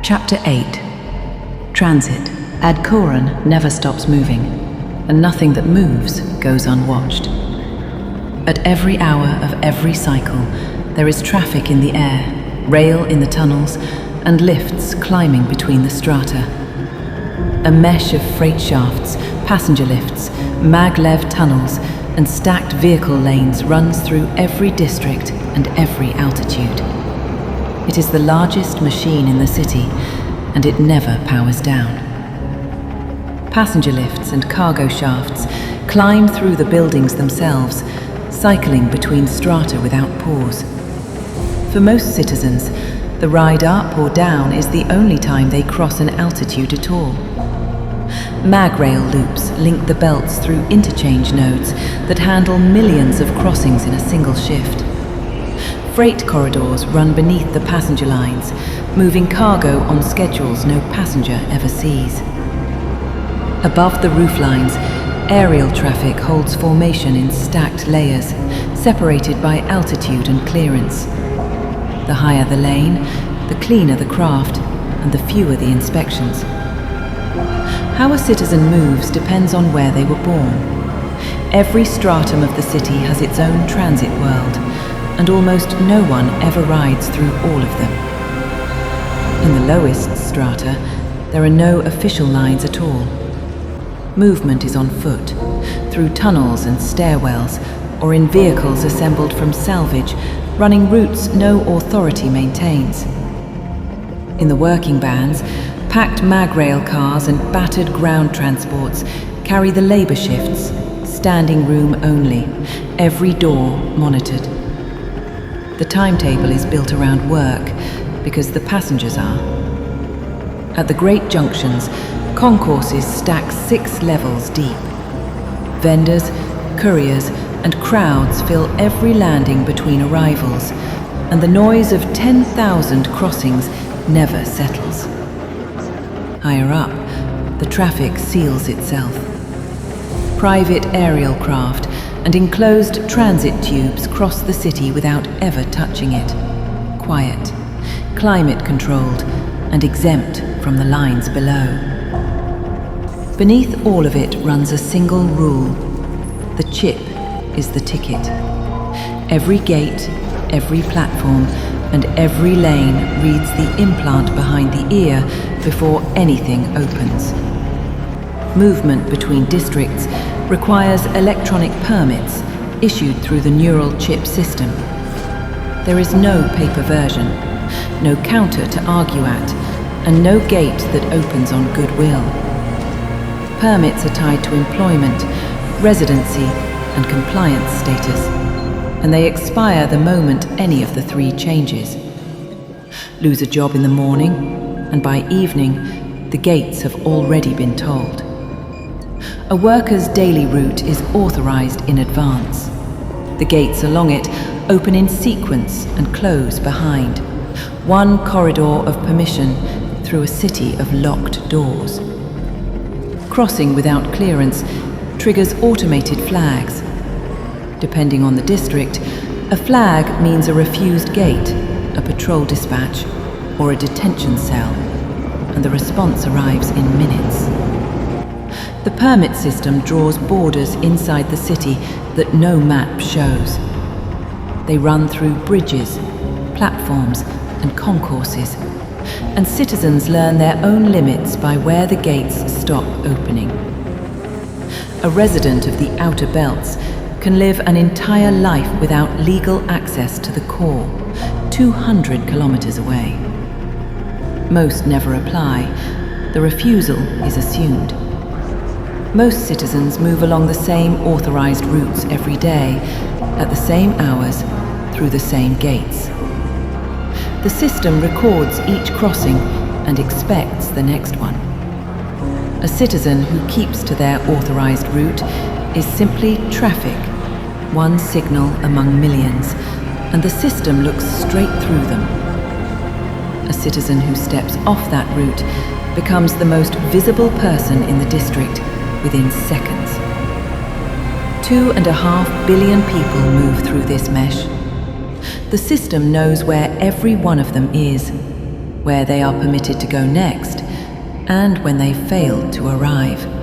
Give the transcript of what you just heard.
Chapter 8. Transit. Ad Kôrun never stops moving, and nothing that moves goes unwatched. At every hour of every cycle, there is traffic in the air, rail in the tunnels, and lifts climbing between the strata. A mesh of freight shafts, passenger lifts, maglev tunnels, and stacked vehicle lanes runs through every district and every altitude. It is the largest machine in the city, and it never powers down. Passenger lifts and cargo shafts climb through the buildings themselves, cycling between strata without pause. For most citizens, the ride up or down is the only time they cross an altitude at all. Magrail loops link the belts through interchange nodes that handle millions of crossings in a single shift. Freight corridors run beneath the passenger lines, moving cargo on schedules no passenger ever sees. Above the rooflines, aerial traffic holds formation in stacked layers, separated by altitude and clearance. The higher the lane, the cleaner the craft, and the fewer the inspections. How a citizen moves depends on where they were born. Every stratum of the city has its own transit world, and almost no one ever rides through all of them. In the lowest strata, there are no official lines at all. Movement is on foot, through tunnels and stairwells, or in vehicles assembled from salvage, running routes no authority maintains. In the working bands, packed magrail cars and battered ground transports carry the labor shifts, standing room only, every door monitored. The timetable is built around work because the passengers are. At the great junctions, concourses stack 6 levels deep. Vendors, couriers, and crowds fill every landing between arrivals, and the noise of 10,000 crossings never settles. Higher up, the traffic seals itself. Private aerial craft and enclosed transit tubes cross the city without ever touching it. Quiet, climate-controlled, and exempt from the lines below. Beneath all of it runs a single rule. The chip is the ticket. Every gate, every platform, and every lane reads the implant behind the ear before anything opens. Movement between districts requires electronic permits issued through the neural chip system. There is no paper version, no counter to argue at, and no gate that opens on goodwill. Permits are tied to employment, residency, and compliance status, and they expire the moment any of the 3 changes. Lose a job in the morning, and by evening, the gates have already been told. A worker's daily route is authorized in advance. The gates along it open in sequence and close behind. One corridor of permission through a city of locked doors. Crossing without clearance triggers automated flags. Depending on the district, a flag means a refused gate, a patrol dispatch, or a detention cell, and the response arrives in minutes. The permit system draws borders inside the city that no map shows. They run through bridges, platforms, and concourses, and citizens learn their own limits by where the gates stop opening. A resident of the outer belts can live an entire life without legal access to the core, 200 kilometers away. Most never apply. The refusal is assumed. Most citizens move along the same authorized routes every day, at the same hours, through the same gates. The system records each crossing and expects the next one. A citizen who keeps to their authorized route is simply traffic, one signal among millions, and the system looks straight through them. A citizen who steps off that route becomes the most visible person in the district within seconds. 2.5 billion people move through this mesh. The system knows where every one of them is, where they are permitted to go next, and when they fail to arrive.